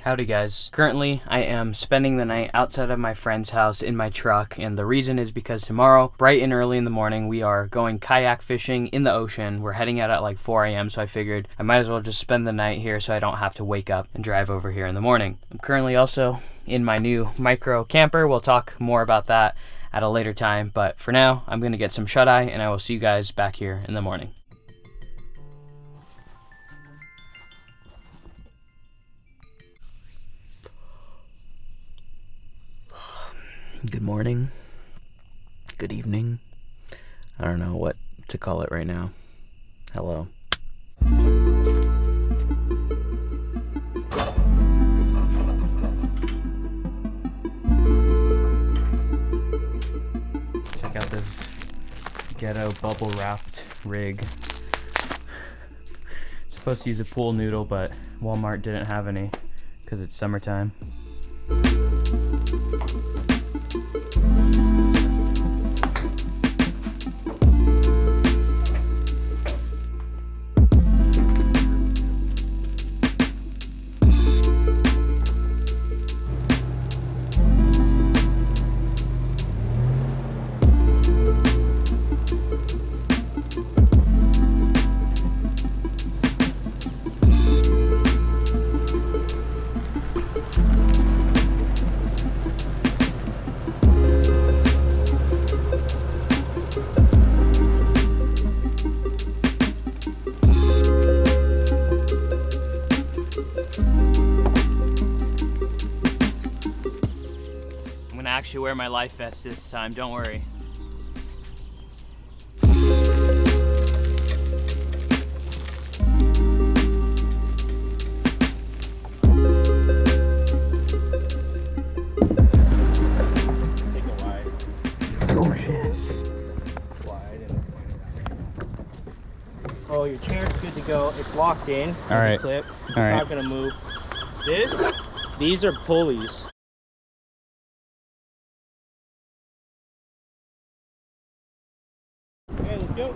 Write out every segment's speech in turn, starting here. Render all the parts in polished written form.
Howdy guys. Currently, I am spending the night outside of my friend's house in my truck, and the reason is because tomorrow, bright and early in the morning, we are going kayak fishing in the ocean. We're heading out at like 4 a.m., so I figured I might as well just spend the night here so I don't have to wake up and drive over here in the morning. I'm currently also in my new micro camper. We'll talk more about that at a later time, but for now, I'm gonna get some shut-eye, and I will see you guys back here in the morning. Good morning, good evening, I don't know what to call it right now. Hello. Check out this ghetto bubble wrapped rig. Supposed to use a pool noodle, but Walmart didn't have any because it's summertime. Actually wear my life vest this time, don't worry. Take it wide. Oh shit. Wide. Oh, your chair's good to go. It's locked in. All right. Clip. It's all right. Not gonna move. These are pulleys. Okay, let's go.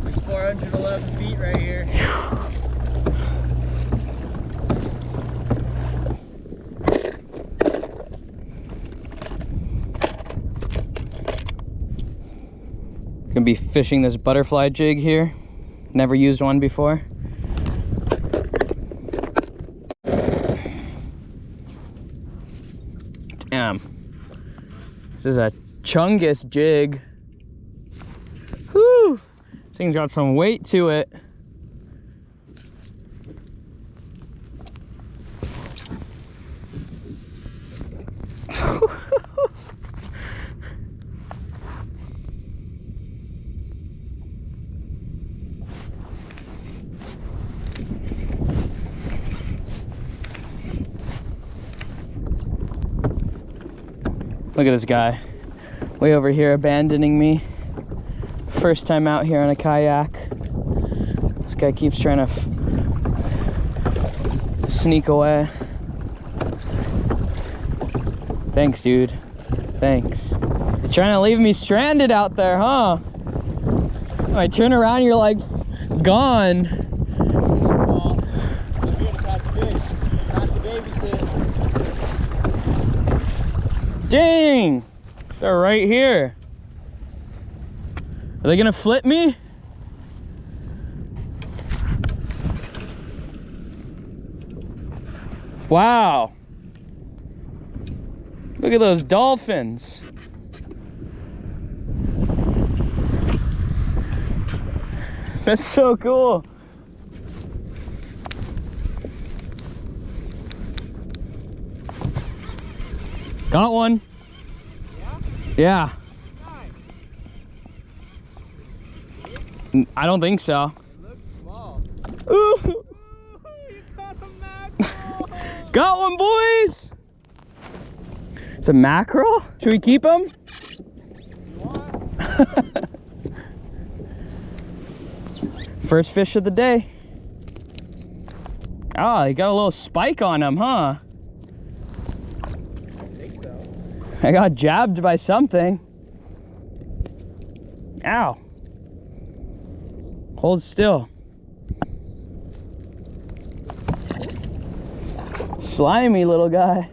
It's 411 feet right here. Gonna be fishing this butterfly jig here. Never used one before. Damn. This is a Chungus jig. Whew. This thing's got some weight to it. Look at this guy, way over here abandoning me. First time out here on a kayak. This guy keeps trying to sneak away. Thanks, dude. Thanks. You're trying to leave me stranded out there, huh? I turn around, you're like gone. Well, I'm here to catch fish, not to babysit. Dang! They're right here. Are they gonna flip me? Wow. Look at those dolphins. That's so cool. Got one. Yeah? Yeah. I don't think so. It looks small. Ooh. Ooh, you got a mackerel. Got one, boys. It's a mackerel? Should we keep him? First fish of the day. Oh, he got a little spike on him, huh? I think so. I got jabbed by something. Ow. Hold still. Slimy little guy.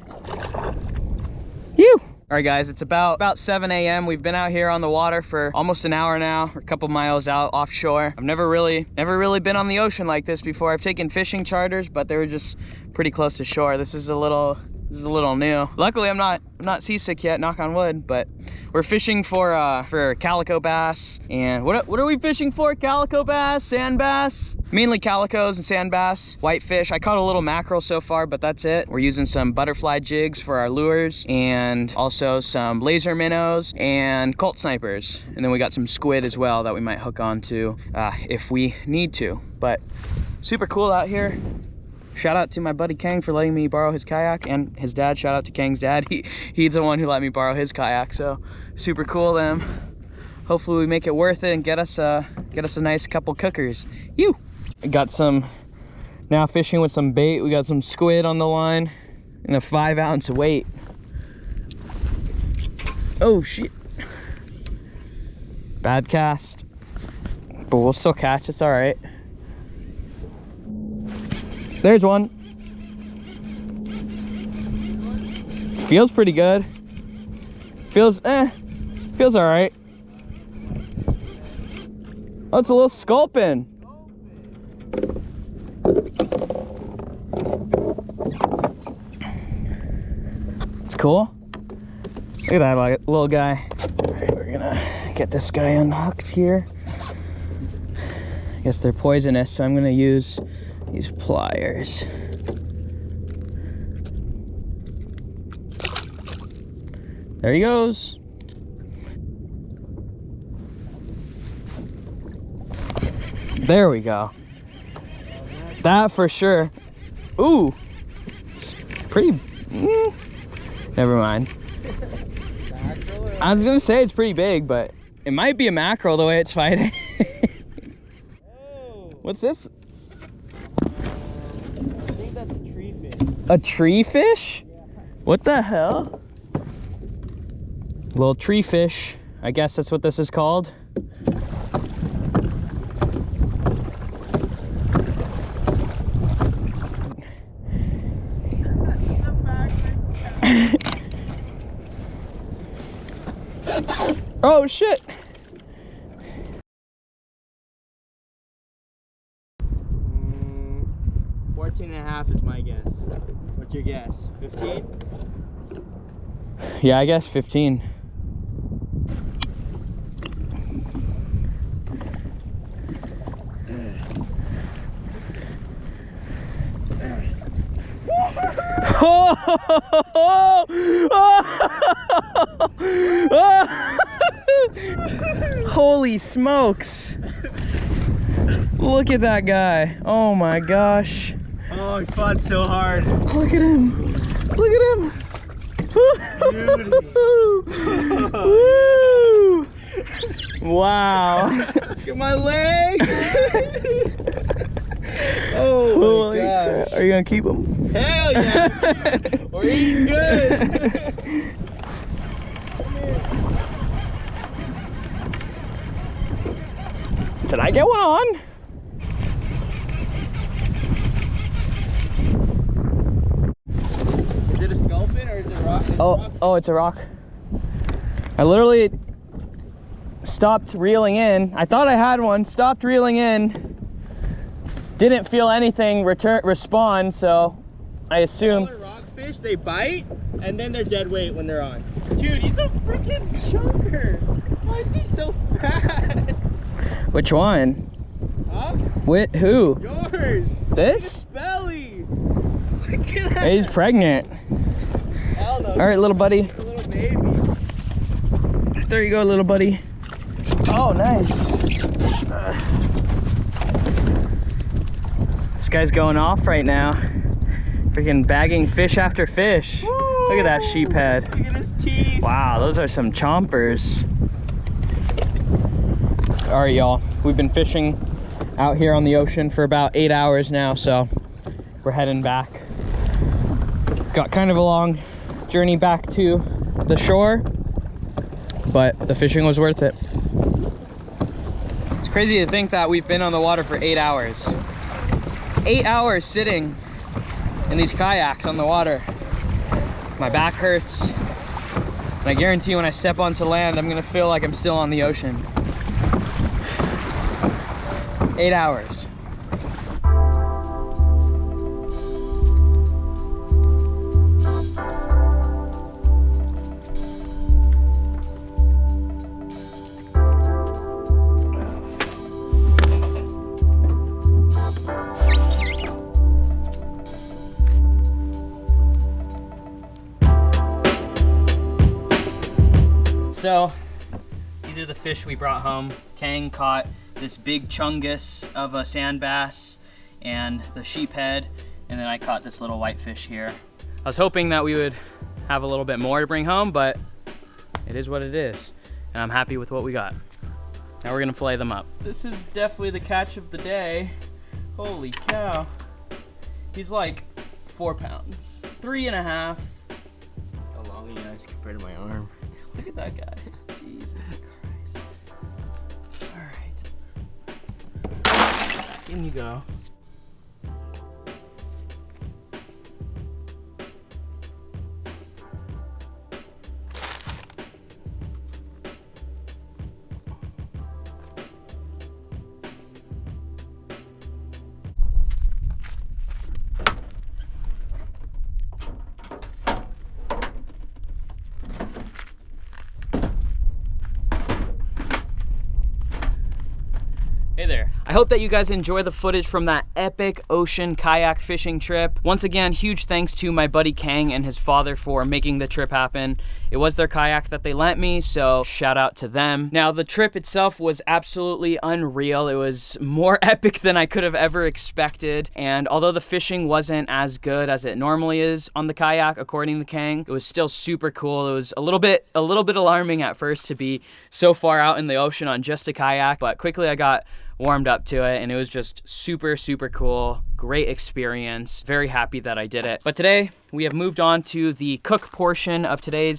Phew. All right, guys, it's about 7 a.m. We've been out here on the water for almost an hour now. We're a couple miles out offshore. I've never really been on the ocean like this before. I've taken fishing charters, but they were just pretty close to shore. This is a little new. Luckily, I'm not seasick yet, knock on wood, but we're fishing for calico bass. And what are we fishing for? Calico bass, sand bass? Mainly calicos and sand bass, whitefish. I caught a little mackerel so far, but that's it. We're using some butterfly jigs for our lures and also some laser minnows and Colt snipers. And then we got some squid as well that we might hook onto if we need to. But super cool out here. Shout out to my buddy Kang for letting me borrow his kayak, and his dad. Shout out to Kang's dad. He's the one who let me borrow his kayak, so super cool them. Hopefully we make it worth it and get us a nice couple cookers. You. Got some, now fishing with some bait. We got some squid on the line and a 5-ounce weight. Oh shit. Bad cast, but we'll still catch. It's all right. There's one. Feels pretty good. Feels all right. Oh, it's a little sculpin. It's cool. Look at that little guy. All right, we're gonna get this guy unhooked here. I guess they're poisonous, so I'm gonna use these pliers. There he goes. There we go. That for sure. Ooh, it's pretty. Never mind. I was gonna say it's pretty big, but it might be a mackerel the way it's fighting. What's this? I think that's a tree fish. A tree fish? Yeah. What the hell? Little tree fish. I guess that's what this is called. Oh shit. 14.5 is my guess. What's your guess? 15? Yeah, I guess 15. Holy smokes. Look at that guy. Oh my gosh. Oh, he fought so hard. Look at him. Look at him. Woo. Wow. Look at my leg. Oh my Holy gosh. crap. Are you gonna keep him? Hell yeah. We're eating good. Did I get one on? Is it a sculpin or is it a rock? Oh, it's a rock. I literally stopped reeling in. I thought I had one, stopped reeling in. Didn't feel anything respond, so I assumed. Smaller rockfish, they bite and then they're dead weight when they're on. Dude, he's a freaking chunker. Why is he so fat? Which one? Huh? With who? Yours. This? Belly. Look at that. He's pregnant. Hell no. All right, little buddy. He's a little baby. There you go, little buddy. Oh, nice. This guy's going off right now. Freaking bagging fish after fish. Woo! Look at that sheephead. Look at his teeth. Wow, those are some chompers. All right, y'all. We've been fishing out here on the ocean for about 8 hours now, so we're heading back. Got kind of a long journey back to the shore, but the fishing was worth it. It's crazy to think that we've been on the water for 8 hours. 8 hours sitting in these kayaks on the water. My back hurts, and I guarantee when I step onto land, I'm gonna feel like I'm still on the ocean. 8 hours. So, these are the fish we brought home. Kang caught this big chungus of a sand bass and the sheephead, and then I caught this little whitefish here. I was hoping that we would have a little bit more to bring home, but it is what it is, and I'm happy with what we got. Now we're gonna fillet them up. This is definitely the catch of the day. Holy cow. He's like 4 pounds, 3.5. How long he is compared to my arm. Look at that guy. Jesus Christ. All right. In you go. Hey there. I hope that you guys enjoy the footage from that epic ocean kayak fishing trip. Once again, huge thanks to my buddy Kang and his father for making the trip happen. It was their kayak that they lent me, so shout out to them. Now, the trip itself was absolutely unreal. It was more epic than I could have ever expected. And although the fishing wasn't as good as it normally is on the kayak, according to Kang, it was still super cool. It was a little bit alarming at first to be so far out in the ocean on just a kayak, but quickly I got warmed up to it, and it was just super cool. Great experience. Very happy that I did it. But today we have moved on to the cook portion of Today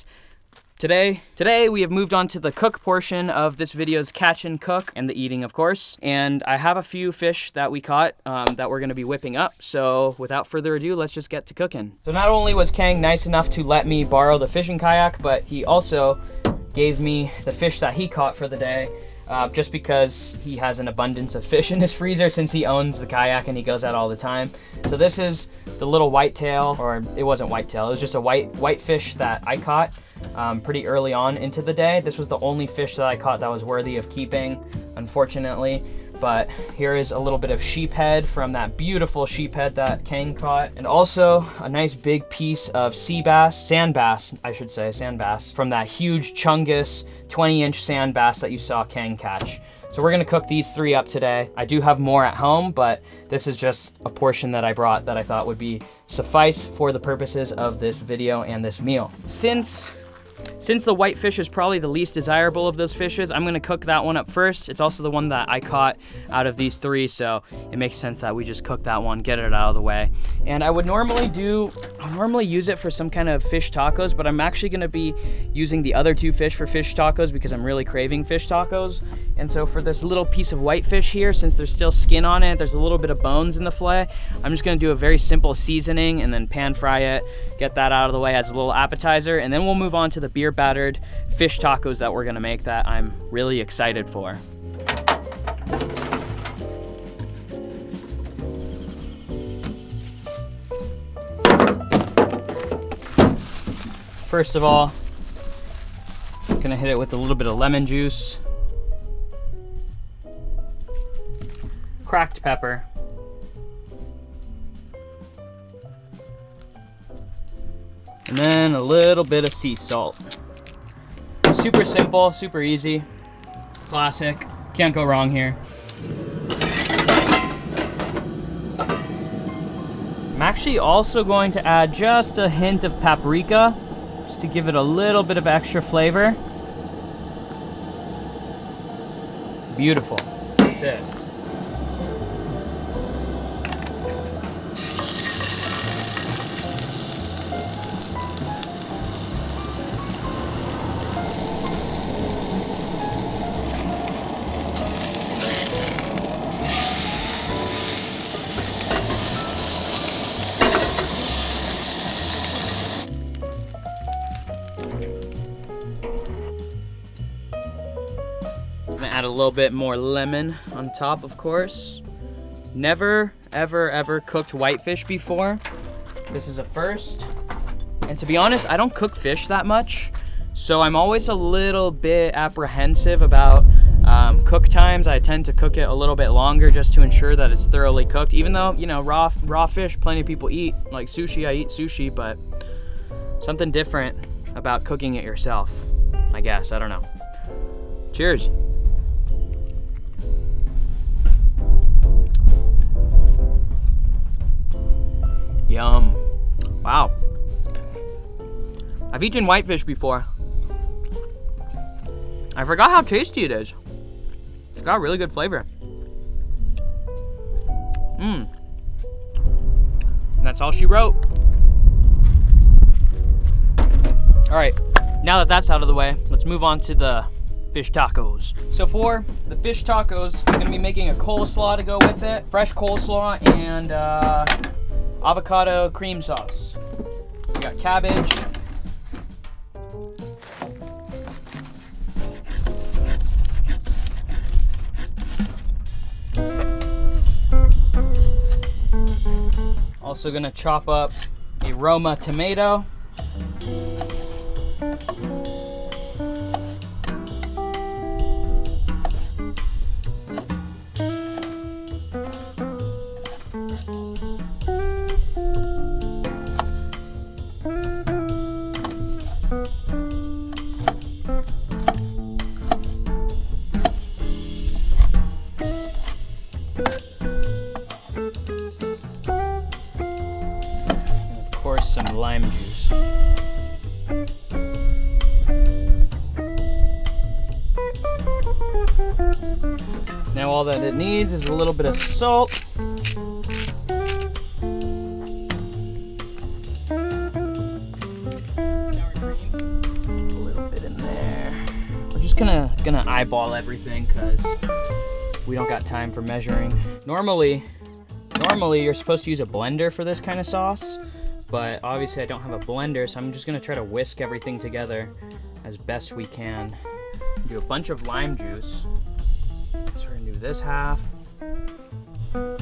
we have moved on to the cook portion of this video's catch and cook, and the eating, of course. And I have a few fish that we caught that we're gonna be whipping up. So without further ado, let's just get to cooking. So not only was Kang nice enough to let me borrow the fishing kayak, but he also gave me the fish that he caught for the day. Just because he has an abundance of fish in his freezer since he owns the kayak and he goes out all the time. So this is the little whitetail, or it wasn't whitetail, it was just a whitefish that I caught pretty early on into the day. This was the only fish that I caught that was worthy of keeping, unfortunately. But here is a little bit of sheephead from that beautiful sheephead that Kang caught. And also a nice big piece of sand bass from that huge chungus 20-inch sand bass that you saw Kang catch. So we're gonna cook these 3 up today. I do have more at home, but this is just a portion that I brought that I thought would be suffice for the purposes of this video and this meal. Since the whitefish is probably the least desirable of those fishes, I'm gonna cook that one up first. It's also the one that I caught out of these 3, so it makes sense that we just cook that one, get it out of the way. And I would normally use it for some kind of fish tacos, but I'm actually gonna be using the other 2 fish for fish tacos because I'm really craving fish tacos. And so for this little piece of whitefish here, since there's still skin on it, there's a little bit of bones in the fillet, I'm just gonna do a very simple seasoning and then pan fry it, get that out of the way as a little appetizer, and then we'll move on to the beer battered fish tacos that we're gonna make that I'm really excited for. First of all, I'm gonna hit it with a little bit of lemon juice, cracked pepper, and then a little bit of sea salt. Super simple, super easy, classic, can't go wrong here. I'm actually also going to add just a hint of paprika, just to give it a little bit of extra flavor. Beautiful. That's it. I'm gonna add a little bit more lemon on top, of course. Never, ever cooked whitefish before. This is a first. And to be honest, I don't cook fish that much, so I'm always a little bit apprehensive about cook times. I tend to cook it a little bit longer just to ensure that it's thoroughly cooked. Even though, you know, raw fish, plenty of people eat. Like sushi, I eat sushi, but something different about cooking it yourself, I guess. I don't know. Cheers. Yum. Wow. I've eaten whitefish before. I forgot how tasty it is. It's got really good flavor. That's all she wrote. All right, now that that's out of the way, let's move on to the fish tacos. So for the fish tacos, I'm gonna be making a coleslaw to go with it. Fresh coleslaw and avocado cream sauce. We got cabbage. Also gonna chop up a Roma tomato. Some lime juice. Now all that it needs is a little bit of salt. A little bit in there. We're just gonna eyeball everything because we don't got time for measuring. Normally you're supposed to use a blender for this kind of sauce. But obviously I don't have a blender, so I'm just gonna try to whisk everything together as best we can. Do a bunch of lime juice. So we're gonna do this half. Now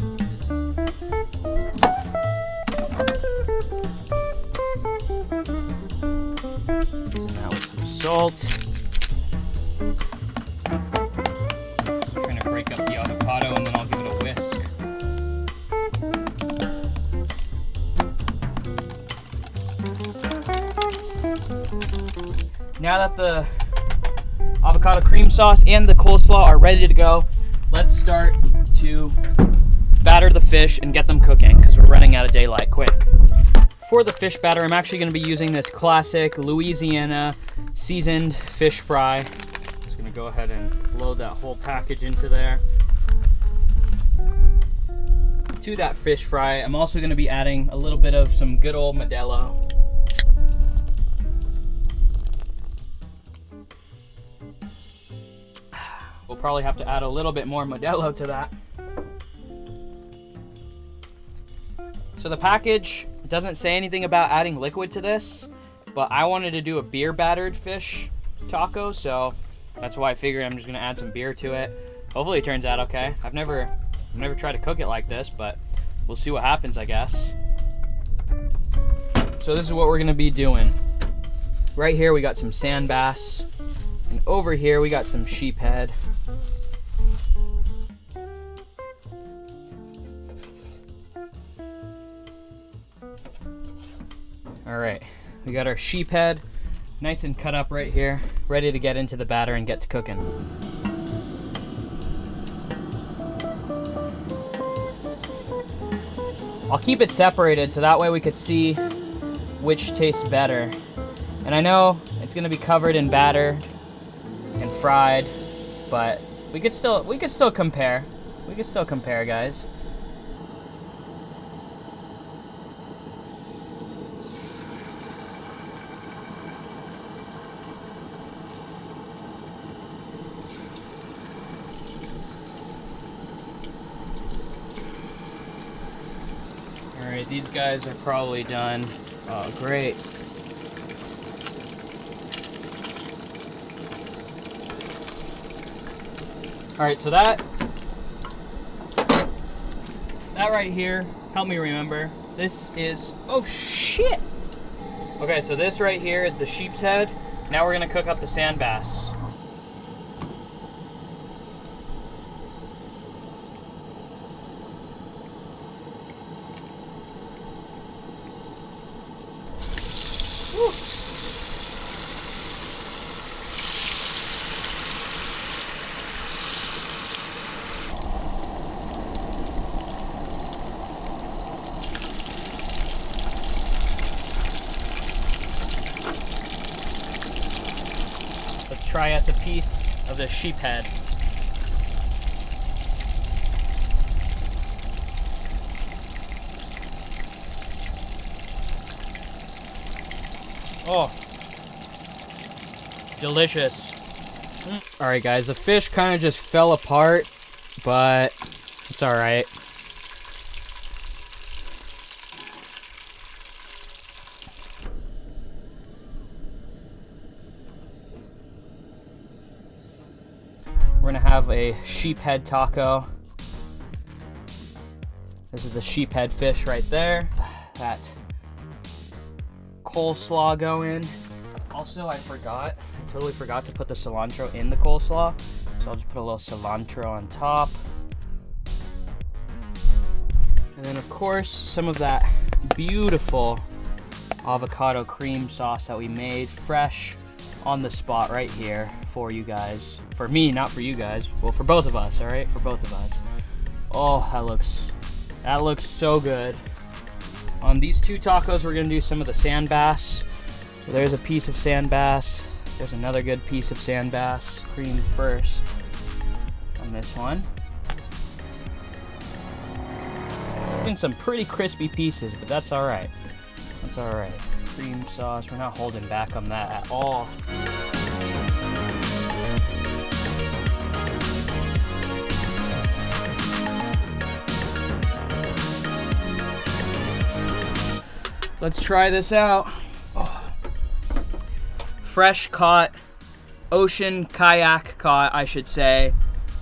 with some salt. Just trying to break up the avocado and then I'll give it a whisk. Now that the avocado cream sauce and the coleslaw are ready to go, let's start to batter the fish and get them cooking because we're running out of daylight quick. For the fish batter, I'm actually going to be using this classic Louisiana seasoned fish fry. Just going to go ahead and load that whole package into there. To that fish fry, I'm also going to be adding a little bit of some good old Modelo. We'll probably have to add a little bit more Modelo to that. So the package doesn't say anything about adding liquid to this, but I wanted to do a beer battered fish taco, so that's why I figured I'm just gonna add some beer to it. Hopefully it turns out okay. I've never tried to cook it like this, but we'll see what happens, I guess. So this is what we're gonna be doing. Right here we got some sand bass, and over here we got some sheephead. All right, we got our sheephead nice and cut up right here, ready to get into the batter and get to cooking. I'll keep it separated so that way we could see which tastes better. And I know it's gonna be covered in batter and fried, but we could still compare. We could still compare, guys. All right, these guys are probably done. Oh, great. All right, so that right here, help me remember. This is, oh shit. Okay, so this right here is the sheep's head. Now we're gonna cook up the sand bass. Let's try us a piece of the sheep head. Oh, delicious. All right, guys, the fish kind of just fell apart, but it's all right. We're gonna have a sheep head taco. This is the sheep head fish right there. That coleslaw going. Also, I totally forgot to put the cilantro in the coleslaw. So I'll just put a little cilantro on top. And then of course, some of that beautiful avocado cream sauce that we made fresh on the spot right here for you guys. For me, not for you guys. Well, for both of us, all right? For both of us. Oh, that looks so good. On these two tacos, we're gonna do some of the sand bass. So there's a piece of sand bass. There's another good piece of sand bass. Cream first on this one. Getting some pretty crispy pieces, but that's all right. That's all right. Cream sauce, we're not holding back on that at all. Let's try this out. Oh. Fresh caught, ocean kayak caught, I should say.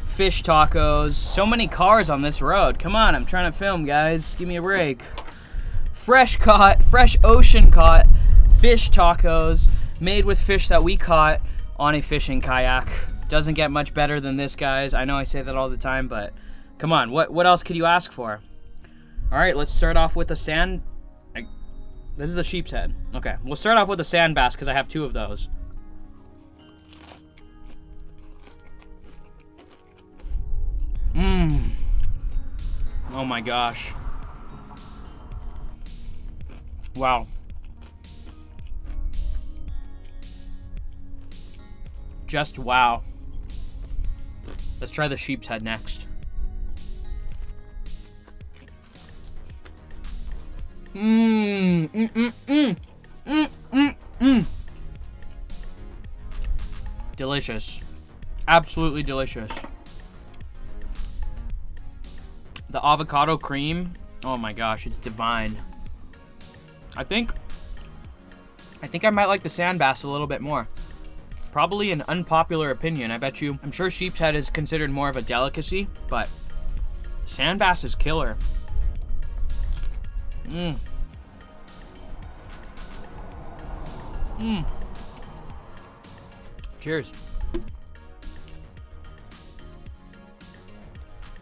Fish tacos. So many cars on this road. Come on, I'm trying to film, guys. Give me a break. Fresh caught, fresh ocean caught fish tacos made with fish that we caught on a fishing kayak. Doesn't get much better than this, guys. I know I say that all the time, but come on, what else could you ask for? All right, let's start off with the sand. This is the sheep's head. Okay, we'll start off with the sand bass because I have two of those. Mmm. Oh my gosh. Wow. Just wow. Let's try the sheep's head next. Delicious. Absolutely delicious. The avocado cream, oh my gosh, it's divine. I think I might like the sand bass a little bit more. Probably an unpopular opinion, I bet you. I'm sure sheep's head is considered more of a delicacy, but sand bass is killer. Cheers.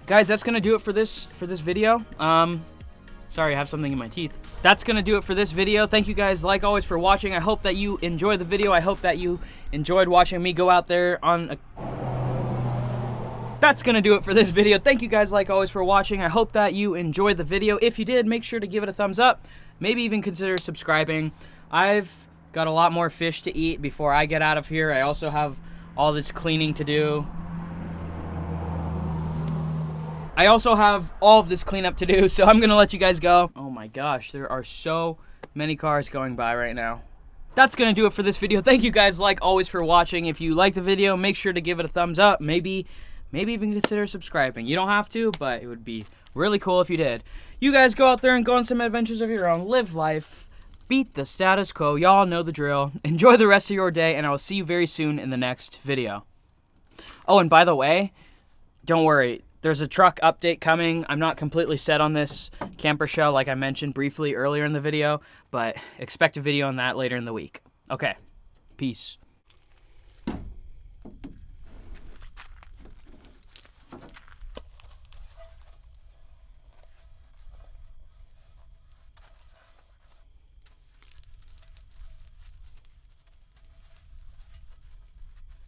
Guys, that's gonna do it for this video. Sorry, I have something in my teeth. That's gonna do it for this video. Thank you guys, like always, for watching. I hope that you enjoyed the video. I hope that you enjoyed watching me go out there on a that's gonna do it for this video. Thank you guys like always for watching. I hope that you enjoyed the video. If you did, make sure to give it a thumbs up. Maybe even consider subscribing. I've got a lot more fish to eat before I get out of here. I also have all this cleaning to do. I also have all of this cleanup to do, so I'm gonna let you guys go. Oh my gosh, there are so many cars going by right now. That's gonna do it for this video. Thank you guys like always for watching. If you like the video, make sure to give it a thumbs up. Maybe even consider subscribing. You don't have to, but it would be really cool if you did. You guys go out there and go on some adventures of your own. Live life. Beat the status quo. Y'all know the drill. Enjoy the rest of your day, and I will see you very soon in the next video. Oh, and by the way, don't worry. There's a truck update coming. I'm not completely set on this camper shell like I mentioned briefly earlier in the video, but expect a video on that later in the week. Okay, peace.